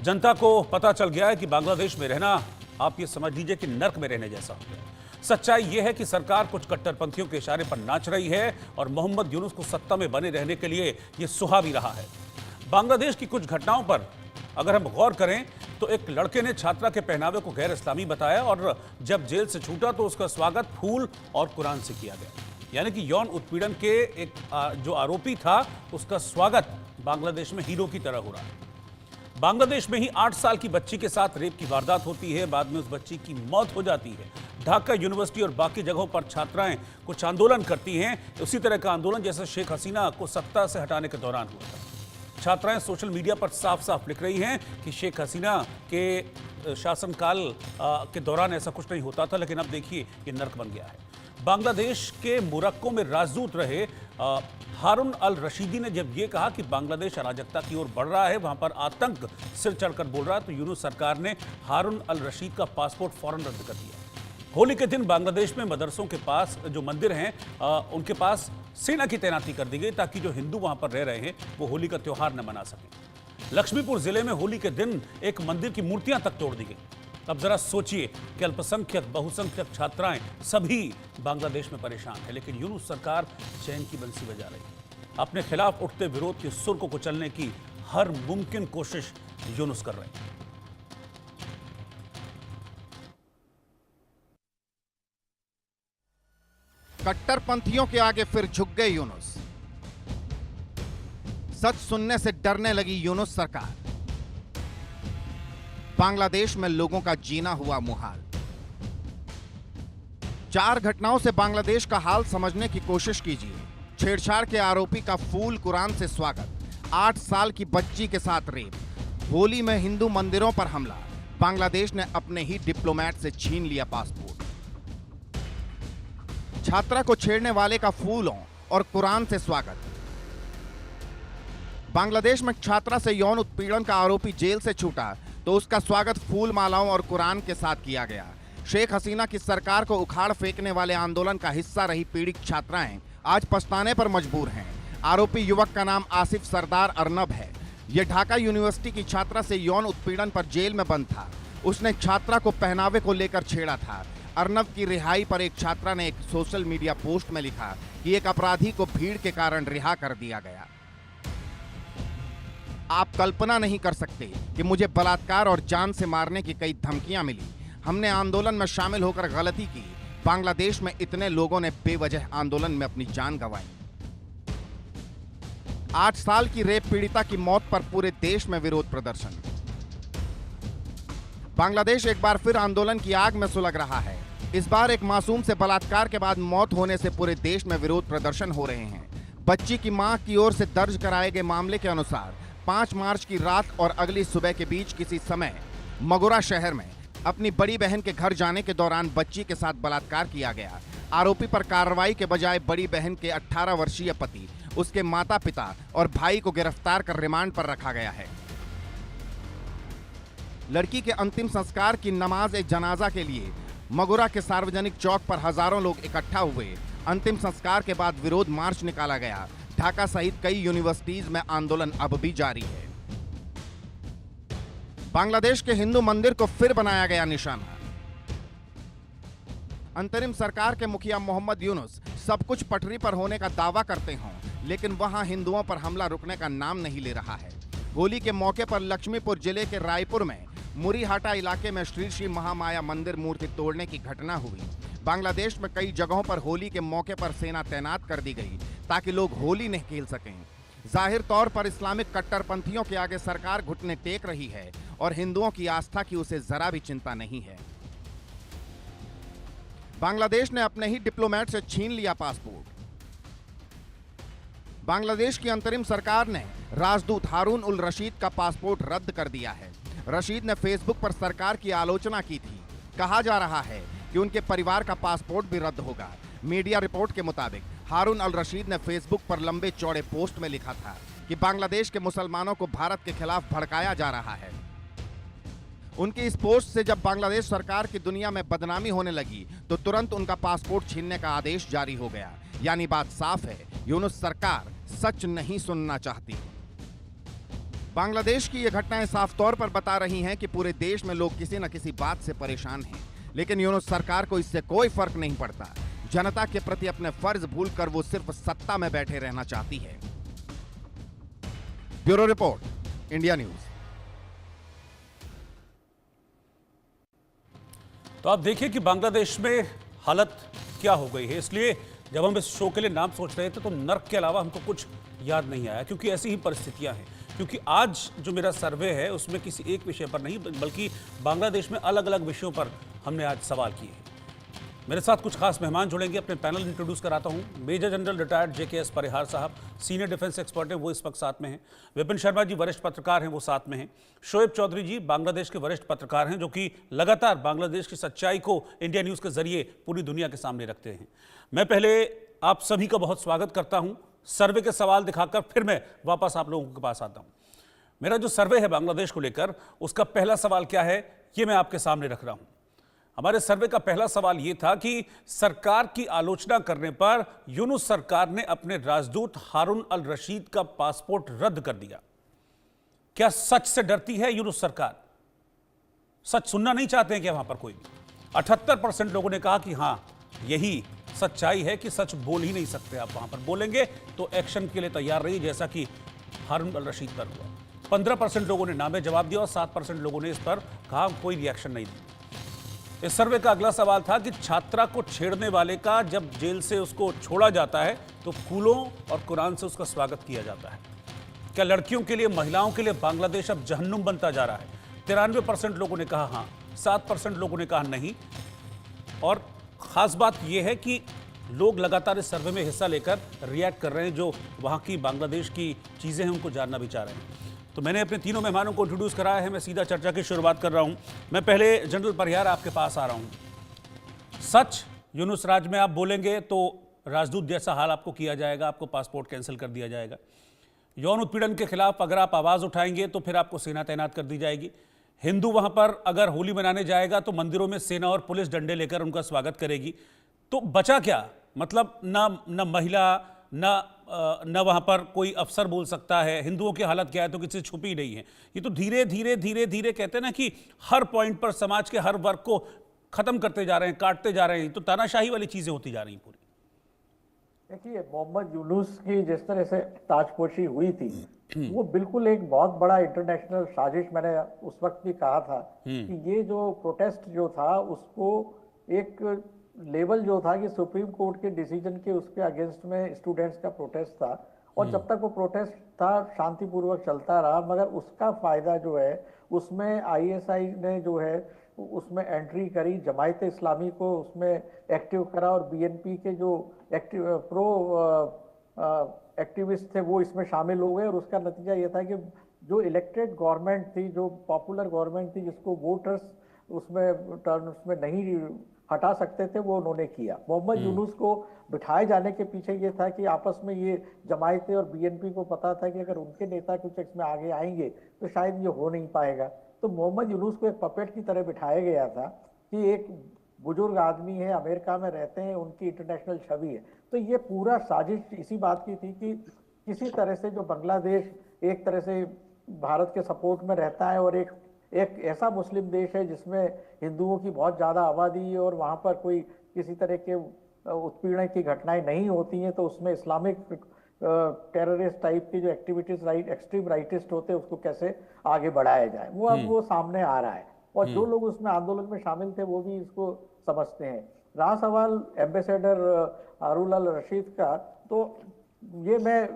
जनता को पता चल गया है कि बांग्लादेश में रहना आप ये समझ लीजिए कि नर्क में रहने जैसा हो गया। सच्चाई यह है कि सरकार कुछ कट्टरपंथियों के इशारे पर नाच रही है और मोहम्मद यूनुस को सत्ता में बने रहने के लिए यह सुहा भी रहा है। बांग्लादेश की कुछ घटनाओं पर अगर हम गौर करें तो एक लड़के ने छात्रा के पहनावे को गैर इस्लामी बताया और जब जेल से छूटा तो उसका स्वागत फूल और कुरान से किया गया। यानी कि यौन उत्पीड़न के एक जो आरोपी था उसका स्वागत बांग्लादेश में हीरो की तरह हो रहा है। बांग्लादेश में ही 8 साल की बच्ची के साथ रेप की वारदात होती है, बाद में उस बच्ची की मौत हो जाती है। ढाका यूनिवर्सिटी और बाकी जगहों पर छात्राएं कुछ आंदोलन करती हैं। उसी तरह का आंदोलन जैसे शेख हसीना को सत्ता से हटाने के दौरान हुआ था। छात्राएं सोशल मीडिया पर साफ साफ लिख रही हैं कि शेख हसीना के शासनकाल के दौरान ऐसा कुछ नहीं होता था, लेकिन अब देखिए ये नर्क बन गया है। बांग्लादेश के मोरक्को में राजदूत रहे हारून अल रशीदी ने जब ये कहा कि बांग्लादेश अराजकता की ओर बढ़ रहा है, वहां पर आतंक सिर चढ़कर बोल रहा है, तो यूनुस सरकार ने हारून अल रशीद का पासपोर्ट फौरन रद्द कर दिया। होली के दिन बांग्लादेश में मदरसों के पास जो मंदिर हैं उनके पास सेना की तैनाती कर दी गई ताकि जो हिंदू वहां पर रह रहे हैं वो होली का त्योहार न मना सकें। लक्ष्मीपुर जिले में होली के दिन एक मंदिर की मूर्तियां तक तोड़ दी गई। अब जरा सोचिए कि अल्पसंख्यक बहुसंख्यक छात्राएं सभी बांग्लादेश में परेशान है, लेकिन यूनुस सरकार चैन की बंसी बजा रही है। अपने खिलाफ उठते विरोध के सुर को कुचलने की हर मुमकिन कोशिश यूनुस कर रहे हैं। कट्टरपंथियों के आगे फिर झुक गए यूनुस। सच सुनने से डरने लगी यूनुस सरकार। बांग्लादेश में लोगों का जीना हुआ मुहाल। 4 घटनाओं से बांग्लादेश का हाल समझने की कोशिश कीजिए। छेड़छाड़ के आरोपी का फूल कुरान से स्वागत, 8 साल की बच्ची के साथ रेप, होली में हिंदू मंदिरों पर हमला, बांग्लादेश ने अपने ही डिप्लोमेट से छीन लिया पासपोर्ट। छात्रा को छेड़ने वाले का फूलों और कुरान से स्वागत। बांग्लादेश में छात्रा से यौन उत्पीड़न का आरोपी जेल से छूटा तो उसका स्वागत फूल मालाओं और कुरान के साथ किया गया। शेख हसीना की सरकार को उखाड़ फेंकने वाले आंदोलन का हिस्सा रही पीड़ित छात्राएं आज पछताने पर मजबूर हैं। आरोपी युवक का नाम आसिफ सरदार अर्नब है। यह ढाका यूनिवर्सिटी की छात्रा से यौन उत्पीड़न पर जेल में बंद था। उसने छात्रा को पहनावे को लेकर छेड़ा था। अर्नब की रिहाई पर एक छात्रा ने एक सोशल मीडिया पोस्ट में लिखा कि एक अपराधी को भीड़ के कारण रिहा कर दिया गया। आप कल्पना नहीं कर सकते कि मुझे बलात्कार और जान से मारने की कई धमकियां मिली। हमने आंदोलन में शामिल होकर गलती की। बांग्लादेश में इतने लोगों ने बेवजह आंदोलन में अपनी जान गंवाई। 8 साल की रेप पीड़िता की मौत पर पूरे देश में विरोध प्रदर्शन। बांग्लादेश एक बार फिर आंदोलन की आग में सुलग रहा है। इस बार एक मासूम से बलात्कार के बाद मौत होने से पूरे देश में विरोध प्रदर्शन हो रहे हैं। बच्ची की मां की ओर से दर्ज कराए गए मामले के अनुसार 5 मार्च की रात और अगली सुबह के बीच किसी समय मगोरा शहर में अपनी बड़ी बहन के घर जाने के दौरान बच्ची के साथ बलात्कार किया गया। आरोपी पर कार्रवाई के बजाय बड़ी बहन के 18 वर्षीय पति, उसके माता पिता और भाई को गिरफ्तार कर रिमांड पर रखा गया है। लड़की के अंतिम संस्कार की नमाज ए जनाजा के लिए मगोरा के सार्वजनिक चौक पर हजारों लोग इकट्ठा हुए। अंतिम संस्कार के बाद विरोध मार्च निकाला गया। ढाका सहित कई यूनिवर्सिटीज में आंदोलन अब भी जारी है। बांग्लादेश के हिंदू मंदिर को फिर बनाया गया निशाना। अंतरिम सरकार के मुखिया मोहम्मद यूनुस सब कुछ पटरी पर होने का दावा करते हों, लेकिन वहां हिंदुओं पर हमला रुकने का नाम नहीं ले रहा है। होली के मौके पर लक्ष्मीपुर जिले के रायपुर में मुरीहाटा इलाके में श्री श्री महामाया मंदिर मूर्ति तोड़ने की घटना हुई। बांग्लादेश में कई जगहों पर होली के मौके पर सेना तैनात कर दी गई ताकि लोग होली नहीं खेल सकें। जाहिर तौर पर इस्लामिक कट्टरपंथियों के आगे सरकार घुटने टेक रही है और हिंदुओं की आस्था की उसे जरा भी चिंता नहीं है। बांग्लादेश ने अपने ही डिप्लोमेट से छीन लिया पासपोर्ट। बांग्लादेश की अंतरिम सरकार ने राजदूत हारून उल रशीद का पासपोर्ट रद्द कर दिया है। रशीद ने फेसबुक पर सरकार की आलोचना की थी। कहा जा रहा है कि उनके परिवार का पासपोर्ट भी रद्द होगा। मीडिया रिपोर्ट के मुताबिक हारून अल रशीद ने फेसबुक पर लंबे चौड़े पोस्ट में लिखा था कि बांग्लादेश के मुसलमानों को भारत के खिलाफ भड़काया जा रहा है। उनकी इस पोस्ट से जब बांग्लादेश सरकार की दुनिया में बदनामी होने लगी तो तुरंत उनका पासपोर्ट छीनने का आदेश जारी हो गया। यानी बात साफ है, यूनुस सरकार सच नहीं सुनना चाहती। बांग्लादेश की ये घटनाएं साफ तौर पर बता रही हैं कि पूरे देश में लोग किसी न किसी बात से परेशान हैं, लेकिन यूनुस सरकार को इससे कोई फर्क नहीं पड़ता। जनता के प्रति अपने फर्ज भूलकर वो सिर्फ सत्ता में बैठे रहना चाहती है। Bureau report, India news. तो आप देखिए कि बांग्लादेश में हालत क्या हो गई है। इसलिए जब हम इस शो के लिए नाम सोच रहे थे तो नर्क के अलावा हमको कुछ याद नहीं आया, क्योंकि ऐसी ही परिस्थितियां हैं। क्योंकि आज जो मेरा सर्वे है उसमें किसी एक विषय पर नहीं, बल्कि बांग्लादेश में अलग अलग विषयों पर हमने आज सवाल किए हैं। मेरे साथ कुछ खास मेहमान जुड़ेंगे। अपने पैनल इंट्रोड्यूस कराता हूं। मेजर जनरल रिटायर्ड JKS परिहार साहब, सीनियर डिफेंस एक्सपर्ट हैं, वो इस वक्त साथ में हैं। विपिन शर्मा जी वरिष्ठ पत्रकार हैं, वो साथ में हैं। शोएब चौधरी जी बांग्लादेश के वरिष्ठ पत्रकार हैं, जो कि लगातार बांग्लादेश की सच्चाई को इंडिया न्यूज़ के जरिए पूरी दुनिया के सामने रखते हैं। मैं पहले आप सभी का बहुत स्वागत करता हूं। सर्वे के सवाल दिखाकर फिर मैं वापस आप लोगों के पास आता हूं। मेरा जो सर्वे है बांग्लादेश को लेकर, उसका पहला सवाल क्या है, ये मैं आपके सामने रख रहा हूं। हमारे सर्वे का पहला सवाल यह था कि सरकार की आलोचना करने पर यूनुस सरकार ने अपने राजदूत हारून अल रशीद का पासपोर्ट रद्द कर दिया। क्या सच से डरती है यूनुस सरकार? सच सुनना नहीं चाहते हैं क्या वहां पर कोई भी? 78% लोगों ने कहा कि हां, यही सच्चाई है कि सच बोल ही नहीं सकते आप। वहां पर बोलेंगे तो एक्शन के लिए तैयार रहिए, जैसा कि हारून अल रशीद पर हुआ। 15% लोगों ने नामे जवाब दिया और 7% लोगों ने इस पर कहा कोई रिएक्शन नहीं दी। इस सर्वे का अगला सवाल था कि छात्रा को छेड़ने वाले का जब जेल से उसको छोड़ा जाता है तो फूलों और कुरान से उसका स्वागत किया जाता है। क्या लड़कियों के लिए, महिलाओं के लिए बांग्लादेश अब जहन्नुम बनता जा रहा है? 93% लोगों ने कहा हां, 7% लोगों ने कहा नहीं। और खास बात यह है कि लोग लगातार इस सर्वे में हिस्सा लेकर रिएक्ट कर रहे हैं, जो वहां की बांग्लादेश की चीजें हैं उनको जानना भी चाह रहे हैं। तो मैंने अपने तीनों मेहमानों को इंट्रोड्यूस कराया है। मैं सीधा चर्चा की शुरुआत कर रहा हूं। मैं पहले जनरल परिहार आपके पास आ रहा हूं। सच यूनुस राज में आप बोलेंगे तो राजदूत जैसा हाल आपको किया जाएगा, आपको पासपोर्ट कैंसिल कर दिया जाएगा। यौन उत्पीड़न के खिलाफ अगर आप आवाज उठाएंगे तो फिर आपको सेना तैनात कर दी जाएगी। हिंदू वहां पर अगर होली मनाने जाएगा तो मंदिरों में सेना और पुलिस डंडे लेकर उनका स्वागत करेगी। तो बचा क्या? मतलब ना महिला, न वहां पर कोई अफसर बोल सकता है। हिंदुओं की हालत क्या है तो किसी से छुपी नहीं है। ये तो धीरे धीरे कहते हैं ना कि हर पॉइंट पर समाज के हर वर्ग को खत्म करते जा रहे हैं, काटते जा रहे हैं। तो तानाशाही वाली चीजें होती जा रही हैं पूरी। देखिए, मोहम्मद यूनुस की जिस तरह से ताजपोशी हुई थी, वो बिल्कुल एक बहुत बड़ा इंटरनेशनल साजिश। मैंने उस वक्त भी कहा था कि ये जो प्रोटेस्ट जो था उसको एक लेवल जो था कि सुप्रीम कोर्ट के डिसीजन के उसके अगेंस्ट में स्टूडेंट्स का प्रोटेस्ट था, और जब तक वो प्रोटेस्ट था शांतिपूर्वक चलता रहा, मगर उसका फायदा जो है उसमें ISI ने जो है उसमें एंट्री करी, जमायत इस्लामी को उसमें एक्टिव करा, और BNP के जो प्रो एक्टिविस्ट थे वो इसमें शामिल हो गए। और उसका नतीजा ये था कि जो इलेक्टेड गवर्नमेंट थी, जो पॉपुलर गवर्नमेंट थी, जिसको वोटर्स उसमें नहीं हटा सकते थे, वो उन्होंने किया। मोहम्मद यूनुस को बिठाए जाने के पीछे ये था कि आपस में ये जमायतें और BNP को पता था कि अगर उनके नेता कुछ इसमें आगे आएंगे तो शायद ये हो नहीं पाएगा। तो मोहम्मद यूनुस को एक पपेट की तरह बिठाया गया था कि एक बुजुर्ग आदमी है, अमेरिका में रहते हैं, उनकी इंटरनेशनल छवि है। तो ये पूरा साजिश इसी बात की थी कि किसी तरह से जो बांग्लादेश एक तरह से भारत के सपोर्ट में रहता है और एक ऐसा मुस्लिम देश है जिसमें हिंदुओं की बहुत ज़्यादा आबादी है और वहाँ पर कोई किसी तरह के उत्पीड़न की घटनाएं नहीं होती हैं, तो उसमें इस्लामिक टेररिस्ट टाइप की जो एक्टिविटीज एक्सट्रीम राइटिस्ट होते हैं उसको कैसे आगे बढ़ाया जाए, वो अब वो सामने आ रहा है। और जो लोग उसमें आंदोलन में शामिल थे वो भी इसको समझते हैं। रहा सवाल एम्बेसडर हारून अल रशीद का, तो ये मैं